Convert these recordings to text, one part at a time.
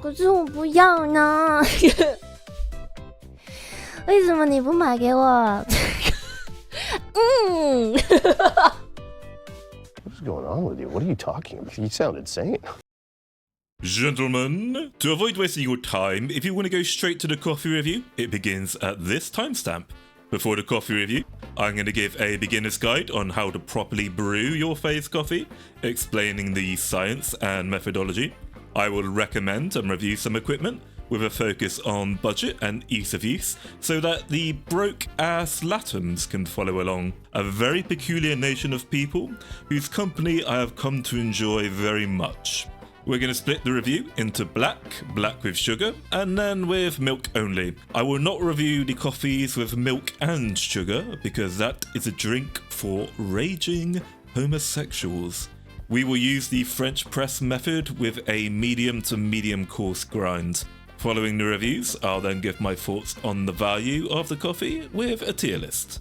可是我不要呢。为什么你不买给我What's going on with you? What are you talking about? You sound insane. Gentlemen, to avoid wasting your time, if you want to go straight to the coffee review, it begins at this timestamp. Before the coffee review, I'm going to give a beginner's guide on how to properly brew your phase coffee, explaining the science and methodology. I will recommend and review some equipment with a focus on budget and ease of use, so that the broke-ass latums can follow along. A very peculiar nation of people whose company I have come to enjoy very much. We're going to split the review into black with sugar, and then with milk only. I will not review the coffees with milk and sugar, because that is a drink for raging homosexuals. We will use the French press method with a medium to medium coarse grind. Following the reviews, I'll then give my thoughts on the value of the coffee with a tier list.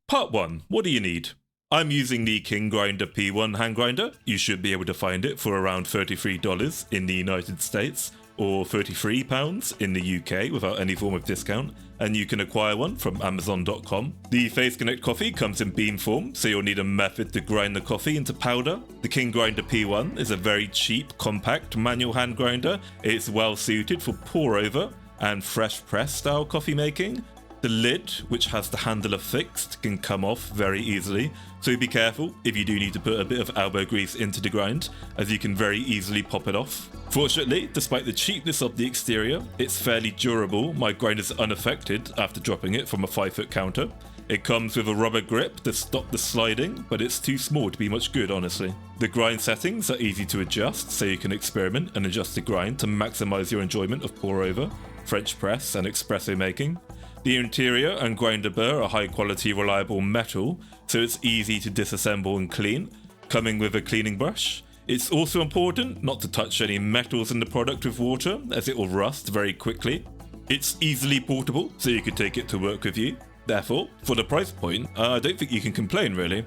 Part 1. What do you need? I'm using the King Grinder P1 hand grinder. You should be able to find it for around $33 in the United States or £33 in the UK without any form of discount, and you can acquire one from Amazon.com. The Phase Connect coffee comes in bean form, so you'll need a method to grind the coffee into powder. The King Grinder P1 is a very cheap, compact manual hand grinder. It's well suited for pour over and fresh press style coffee making. The lid, which has the handle affixed, can come off very easily, so be careful if you do need to put a bit of elbow grease into the grind, as you can very easily pop it off. Fortunately, despite the cheapness of the exterior, it's fairly durable. My grind is unaffected after dropping it from a 5-foot counter. It comes with a rubber grip to stop the sliding, but it's too small to be much good, honestly. The grind settings are easy to adjust, so you can experiment and adjust the grind to maximize your enjoyment of pour over, French press and espresso making. The interior and grinder burr are high quality reliable metal, so it's easy to disassemble and clean, coming with a cleaning brush. It's also important not to touch any metals in the product with water, as it will rust very quickly. It's easily portable, so you can take it to work with you. Therefore, for the price point, I don't think you can complain really.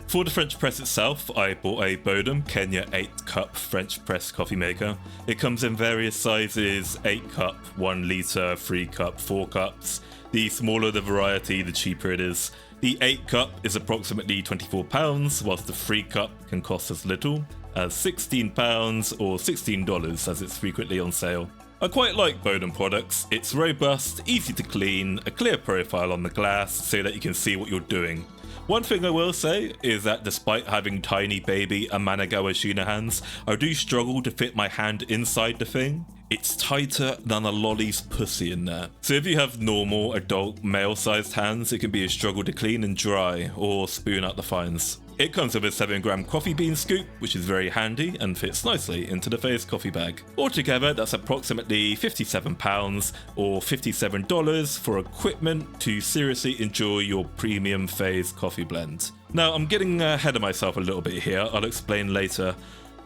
For the French press itself, I bought a Bodum Kenya 8-cup French press coffee maker. It comes in various sizes: 8-cup, 1 litre, 3-cup, 4 cups. The smaller the variety, the cheaper it is. The 8-cup is approximately £24, whilst the 3-cup can cost as little as £16 or $16, as it's frequently on sale. I quite like Bodum products. It's robust, easy to clean, a clear profile on the glass so that you can see what you're doing. One thing I will say is that despite having tiny baby Amanagawa Shina hands, I do struggle to fit my hand inside the thing. It's tighter than a lolly's pussy in there. So if you have normal adult male-sized hands, it can be a struggle to clean and dry or spoon out the fines. It comes with a 7-gram coffee bean scoop, which is very handy and fits nicely into the Phase coffee bag. Altogether, that's approximately £57 or $57 for equipment to seriously enjoy your premium Phase coffee blend. Now, I'm getting ahead of myself a little bit here. I'll explain later.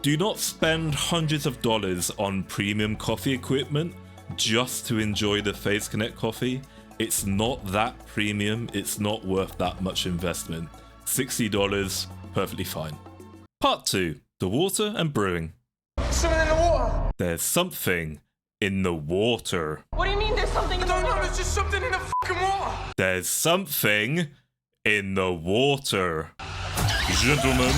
Do not spend hundreds of dollars on premium coffee equipment just to enjoy the Phase Connect coffee. It's not that premium. It's not worth that much investment. $60, perfectly fine. Part 2. The water and brewing. Something in the water. There's something in the water. What do you mean there's something in the water? I don't know, there's just something in the fucking water. There's something in the water. Gentlemen.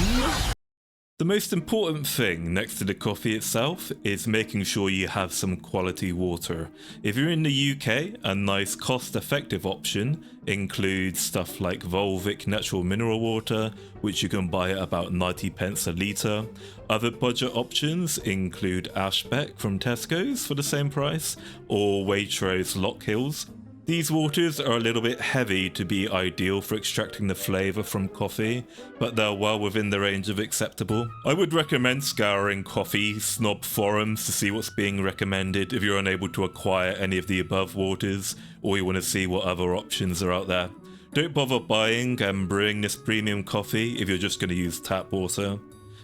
The most important thing next to the coffee itself is making sure you have some quality water. If you're in the UK, a nice cost-effective option includes stuff like Volvic natural mineral water, which you can buy at about 90p a litre. Other budget options include Ashbeck from Tesco's for the same price, or Waitrose Lock Hills. These waters are a little bit heavy to be ideal for extracting the flavour from coffee, but they're well within the range of acceptable. I would recommend scouring coffee snob forums to see what's being recommended if you're unable to acquire any of the above waters, or you want to see what other options are out there. Don't bother buying and brewing this premium coffee if you're just going to use tap water.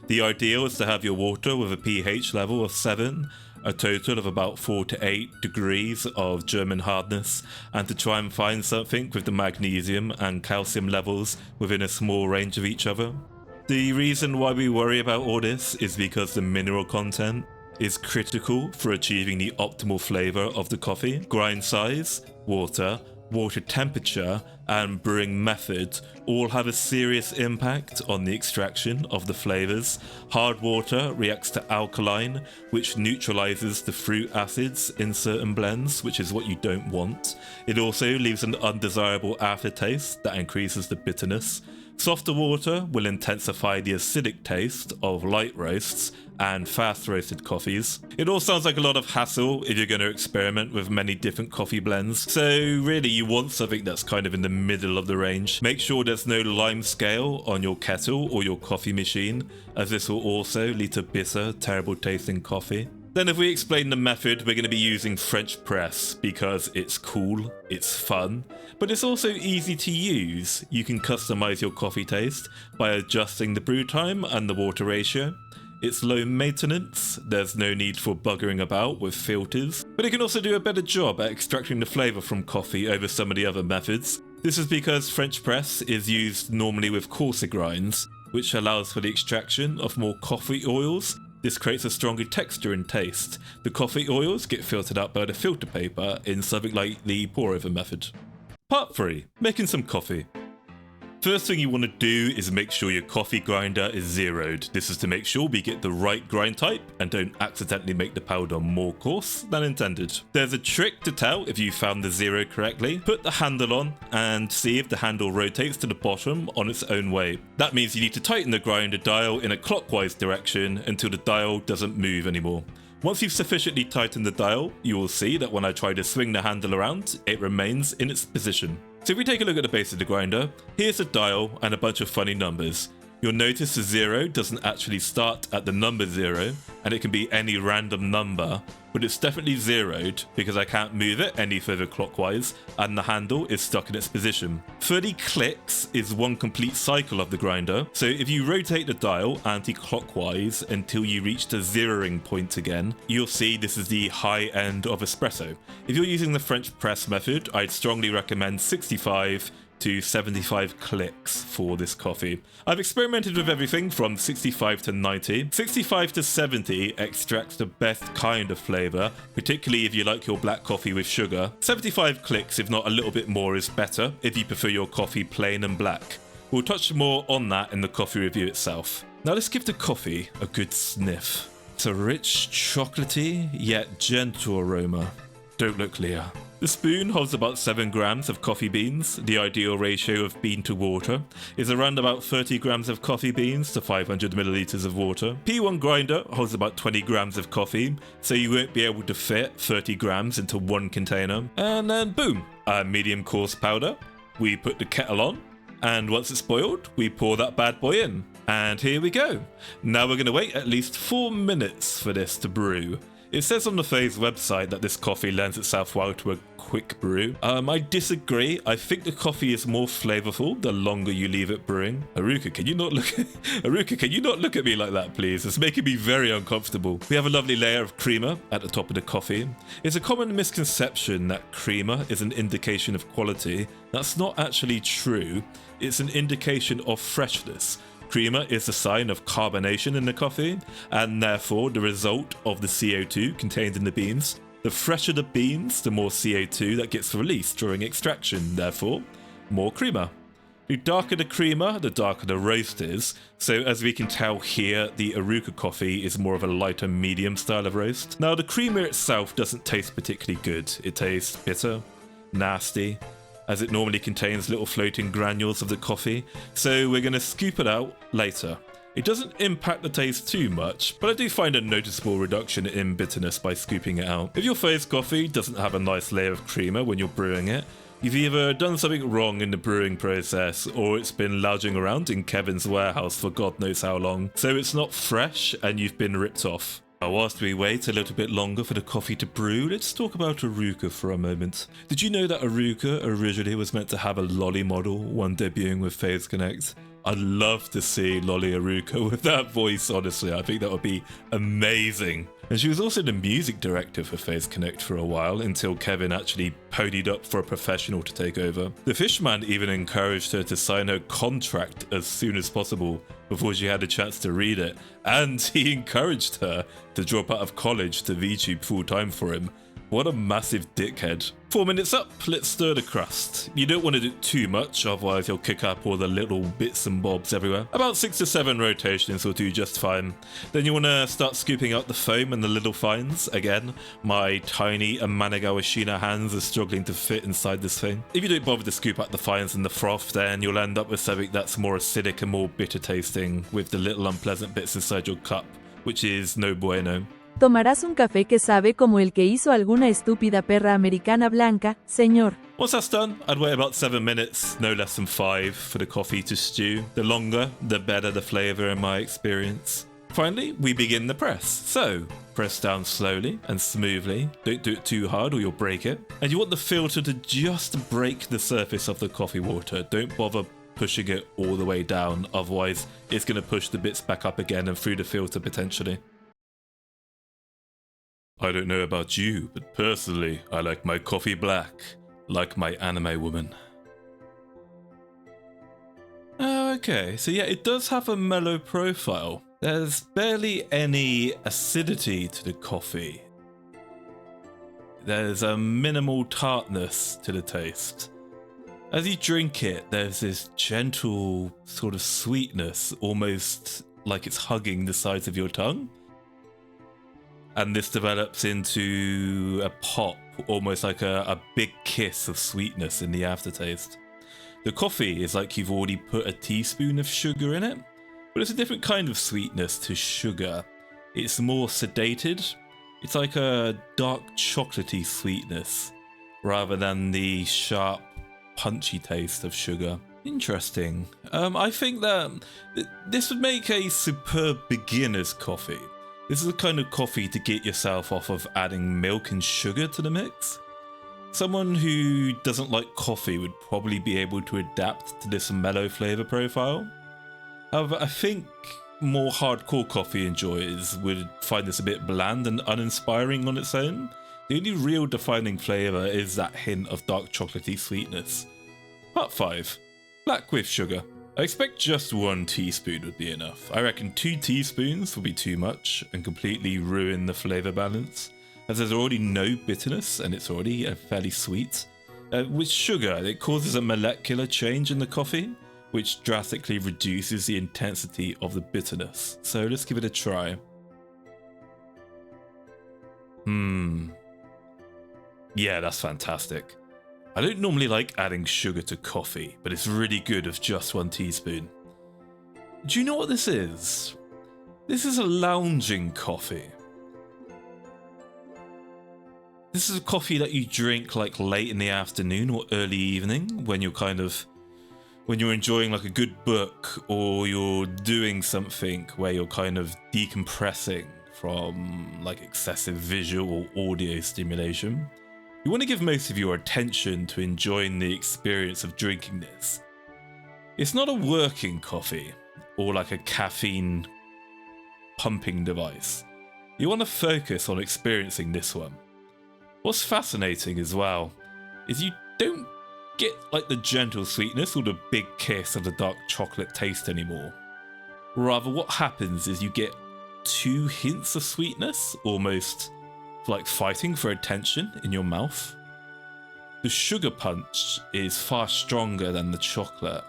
The ideal is to have your water with a pH level of 7, a total of about 4 to 8 degrees of German hardness, and to try and find something with the magnesium and calcium levels within a small range of each other. The reason why we worry about all this is because the mineral content is critical for achieving the optimal flavour of the coffee. Grind size, water temperature, and brewing method all have a serious impact on the extraction of the flavours. Hard water reacts to alkaline, which neutralises the fruit acids in certain blends, which is what you don't want. It also leaves an undesirable aftertaste that increases the bitterness. Softer water will intensify the acidic taste of light roasts and fast roasted coffees. It all sounds like a lot of hassle if you're going to experiment with many different coffee blends. So really you want something that's kind of in the middle of the range. Make sure there's no lime scale on your kettle or your coffee machine, as this will also lead to bitter, terrible tasting coffee. Then if we explain the method, we're going to be using French press because it's cool, it's fun, but it's also easy to use. You can customize your coffee taste by adjusting the brew time and the water ratio. It's low maintenance, there's no need for buggering about with filters, but it can also do a better job at extracting the flavour from coffee over some of the other methods. This is because French press is used normally with coarser grinds, which allows for the extraction of more coffee oils. This creates a stronger texture and taste. The coffee oils get filtered out by the filter paper in something like the pour over method. Part 3. Making some coffee. First thing you want to do is make sure your coffee grinder is zeroed. This is to make sure we get the right grind type and don't accidentally make the powder more coarse than intended. There's a trick to tell if you found the zero correctly. Put the handle on and see if the handle rotates to the bottom on its own way. That means you need to tighten the grinder dial in a clockwise direction until the dial doesn't move anymore. Once you've sufficiently tightened the dial, you will see that when I try to swing the handle around, it remains in its position. So if we take a look at the base of the grinder, here's the dial and a bunch of funny numbers. You'll notice the 0 doesn't actually start at the number 0, and it can be any random number, but it's definitely zeroed because I can't move it any further clockwise and the handle is stuck in its position. 30 clicks is one complete cycle of the grinder, so if you rotate the dial anti-clockwise until you reach the zeroing point again, you'll see this is the high end of espresso. If you're using the French press method, I'd strongly recommend 65 to 75 clicks for this coffee. I've experimented with everything from 65 to 90. 65 to 70 extracts the best kind of flavour, particularly if you like your black coffee with sugar. 75 clicks, if not a little bit more, is better if you prefer your coffee plain and black. We'll touch more on that in the coffee review itself. Now let's give the coffee a good sniff. It's a rich, chocolatey, yet gentle aroma. Don't look, Leah. The spoon holds about 7 grams of coffee beans. The ideal ratio of bean to water is around about 30 grams of coffee beans to 500 milliliters of water. P1 grinder holds about 20 grams of coffee, so you won't be able to fit 30 grams into one container. And then boom, a medium coarse powder. We put the kettle on, and once it's boiled, we pour that bad boy in. And here we go. Now we're going to wait at least 4 minutes for this to brew. It says on the FaZe website that this coffee lends itself well to a quick brew. I disagree. I think the coffee is more flavorful the longer you leave it brewing. Uruka, can you not look at me like that, please? It's making me very uncomfortable. We have a lovely layer of creamer at the top of the coffee. It's a common misconception that creamer is an indication of quality. That's not actually true. It's an indication of freshness. Creamer is a sign of carbonation in the coffee, and therefore the result of the CO2 contained in the beans. The fresher the beans, the more CO2 that gets released during extraction, therefore more creamer. The darker the creamer, the darker the roast is, so as we can tell here, the Uruka coffee is more of a lighter medium style of roast. Now the creamer itself doesn't taste particularly good. It tastes bitter, nasty, as it normally contains little floating granules of the coffee, so we're going to scoop it out later. It doesn't impact the taste too much, but I do find a noticeable reduction in bitterness by scooping it out. If your FaZe coffee doesn't have a nice layer of creamer when you're brewing it, you've either done something wrong in the brewing process, or it's been lounging around in Kevin's warehouse for God knows how long, so it's not fresh and you've been ripped off. Now, whilst we wait a little bit longer for the coffee to brew, let's talk about Uruka for a moment. Did you know that Uruka originally was meant to have a lolly model when debuting with FaZe Connect? I'd love to see Lolly Uruka with that voice, honestly. I think that would be amazing. And she was also the music director for Phase Connect for a while, until Kevin actually ponied up for a professional to take over. The Fishman even encouraged her to sign her contract as soon as possible before she had a chance to read it, and he encouraged her to drop out of college to VTube full-time for him. What a massive dickhead. 4 minutes up, let's stir the crust. You don't want to do too much, otherwise you'll kick up all the little bits and bobs everywhere. About 6 to 7 rotations will do just fine. Then you want to start scooping out the foam and the little fines. Again, my tiny Amanagawashina hands are struggling to fit inside this thing. If you don't bother to scoop out the fines and the froth, then you'll end up with something that's more acidic and more bitter tasting, with the little unpleasant bits inside your cup, which is no bueno. Tomarás un café que sabe como el que hizo alguna estúpida perra americana blanca, señor. Once that's done, I'd wait about 7 minutes, no less than 5, for the coffee to stew. The longer, the better the flavour in my experience. Finally, we begin the press. So, press down slowly and smoothly. Don't do it too hard or you'll break it. And you want the filter to just break the surface of the coffee water. Don't bother pushing it all the way down, otherwise it's going to push the bits back up again and through the filter potentially. I don't know about you, but personally, I like my coffee black, like my anime woman. Oh, okay, so yeah, it does have a mellow profile. There's barely any acidity to the coffee. There's a minimal tartness to the taste. As you drink it, there's this gentle sort of sweetness, almost like it's hugging the sides of your tongue. And this develops into a pop, almost like a big kiss of sweetness in the aftertaste. The coffee is like you've already put a teaspoon of sugar in it, but it's a different kind of sweetness to sugar. It's more sedated. It's like a dark chocolatey sweetness, rather than the sharp, punchy taste of sugar. Interesting. I think that this would make a superb beginner's coffee. This is the kind of coffee to get yourself off of adding milk and sugar to the mix. Someone who doesn't like coffee would probably be able to adapt to this mellow flavour profile. However, I think more hardcore coffee enjoyers would find this a bit bland and uninspiring on its own. The only real defining flavour is that hint of dark chocolatey sweetness. Part 5. Black with sugar. I expect just 1 teaspoon would be enough. I reckon 2 teaspoons will be too much and completely ruin the flavour balance, as there's already no bitterness and it's already fairly sweet. With sugar, it causes a molecular change in the coffee, which drastically reduces the intensity of the bitterness. So let's give it a try. Yeah, that's fantastic. I don't normally like adding sugar to coffee, but it's really good with just 1 teaspoon. Do you know what this is? This is a lounging coffee. This is a coffee that you drink like late in the afternoon or early evening when you're enjoying like a good book, or you're doing something where you're kind of decompressing from like excessive visual or audio stimulation. You want to give most of your attention to enjoying the experience of drinking this. It's not a working coffee or like a caffeine pumping device. You want to focus on experiencing this one. What's fascinating as well is you don't get like the gentle sweetness or the big kiss of the dark chocolate taste anymore. Rather, what happens is you get 2 hints of sweetness, almost like fighting for attention in your mouth. The sugar punch is far stronger than the chocolate.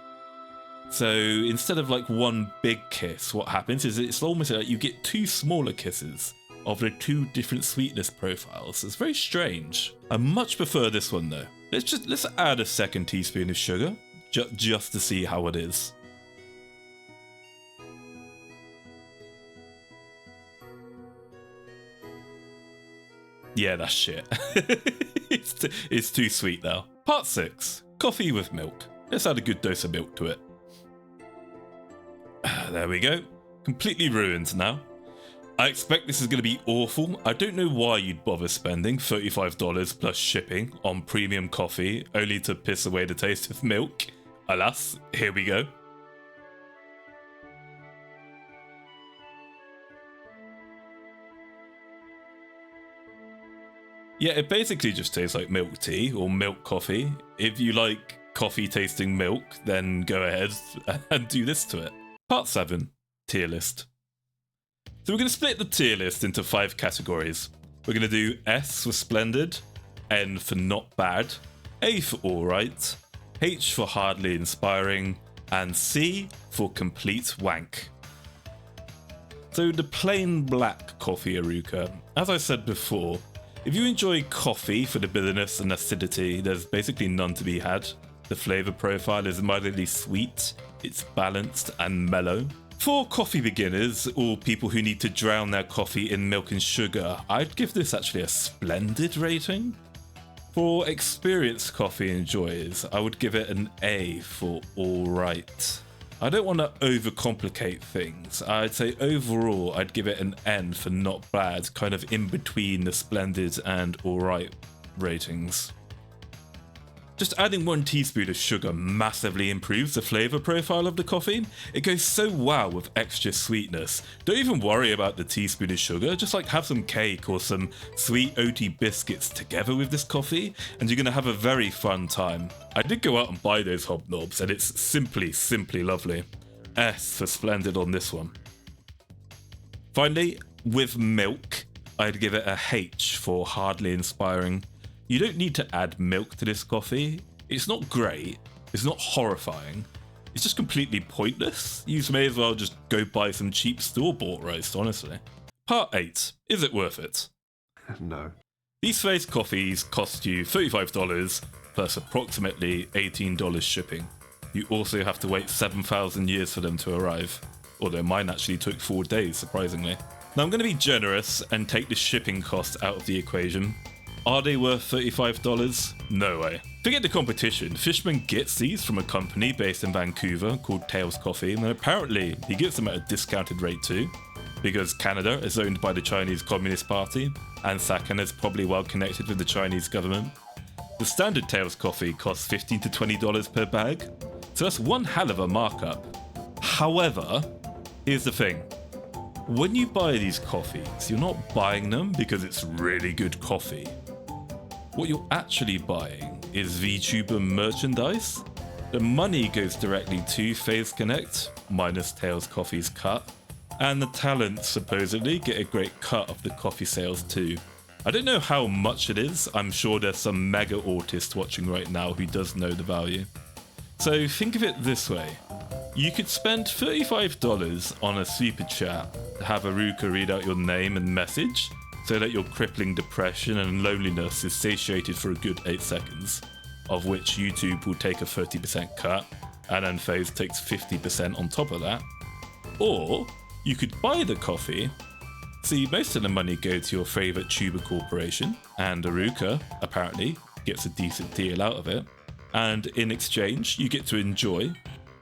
So instead of like 1 big kiss, what happens is it's almost like you get 2 smaller kisses of the 2 different sweetness profiles. It's very strange. I much prefer this one though. Let's add a 2nd teaspoon of sugar just to see how it is. Yeah, that's shit. It's too sweet now. Part 6. Coffee with milk. Let's add a good dose of milk to it. There we go. Completely ruined now. I expect this is going to be awful. I don't know why you'd bother spending $35 plus shipping on premium coffee only to piss away the taste of milk. Alas, here we go. Yeah, it basically just tastes like milk tea or milk coffee. If you like coffee tasting milk, then go ahead and do this to it. Part 7, tier list. So we're going to split the tier list into 5 categories. We're going to do S for splendid, N for not bad, A for alright, H for hardly inspiring, and C for complete wank. So the plain black coffee Uruka. As I said before, if you enjoy coffee for the bitterness and acidity, there's basically none to be had. The flavour profile is mildly sweet, it's balanced and mellow. For coffee beginners, or people who need to drown their coffee in milk and sugar, I'd give this actually a splendid rating. For experienced coffee enjoyers, I would give it an A for alright. I don't want to overcomplicate things. I'd say overall I'd give it an N for not bad, kind of in between the splendid and alright ratings. Just adding 1 teaspoon of sugar massively improves the flavour profile of the coffee. It goes so well with extra sweetness. Don't even worry about the teaspoon of sugar, just like have some cake or some sweet oaty biscuits together with this coffee and you're going to have a very fun time. I did go out and buy those hobnobs and it's simply lovely. S for splendid on this one. Finally, with milk, I'd give it a H for hardly inspiring. You don't need to add milk to this coffee. It's not great, it's not horrifying, it's just completely pointless. You may as well just go buy some cheap store-bought roast, honestly. Part 8, is it worth it? No. These face coffees cost you $35 plus approximately $18 shipping. You also have to wait 7,000 years for them to arrive, although mine actually took 4 days, surprisingly. Now I'm going to be generous and take the shipping cost out of the equation. Are they worth $35? No way. Forget the competition. Fishman gets these from a company based in Vancouver called Tails Coffee, and apparently he gets them at a discounted rate too, because Canada is owned by the Chinese Communist Party, and Sakan is probably well connected with the Chinese government. The standard Tails coffee costs $15 to $20 per bag, so that's one hell of a markup. However, here's the thing. When you buy these coffees, you're not buying them because it's really good coffee. What you're actually buying is VTuber merchandise. The money goes directly to FaZe Connect, minus Tails Coffee's cut, and the talents supposedly get a great cut of the coffee sales too. I don't know how much it is. I'm sure there's some mega autist watching right now who does know the value. So think of it this way. You could spend $35 on a super chat to have Uruka read out your name and message so that your crippling depression and loneliness is satiated for a good 8 seconds, of which YouTube will take a 30% cut and then FaZe takes 50% on top of that. Or you could buy the coffee, see most of the money go to your favourite tuber corporation, and Uruka apparently gets a decent deal out of it, and in exchange you get to enjoy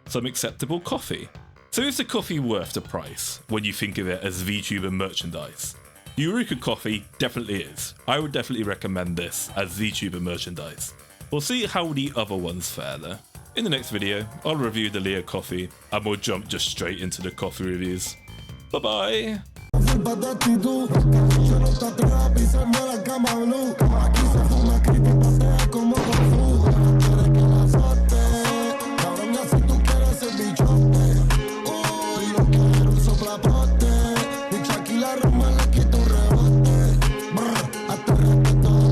some acceptable coffee. So is the coffee worth the price when you think of it as VTuber merchandise? The Uruka coffee definitely is. I would definitely recommend this as VTuber merchandise. We'll see how the other ones fare though. In the next video, I'll review the Lea coffee and we'll jump just straight into the coffee reviews. Bye bye! Se nota trap y se mueve la cama blue. Aquí se fuma, grita y patea como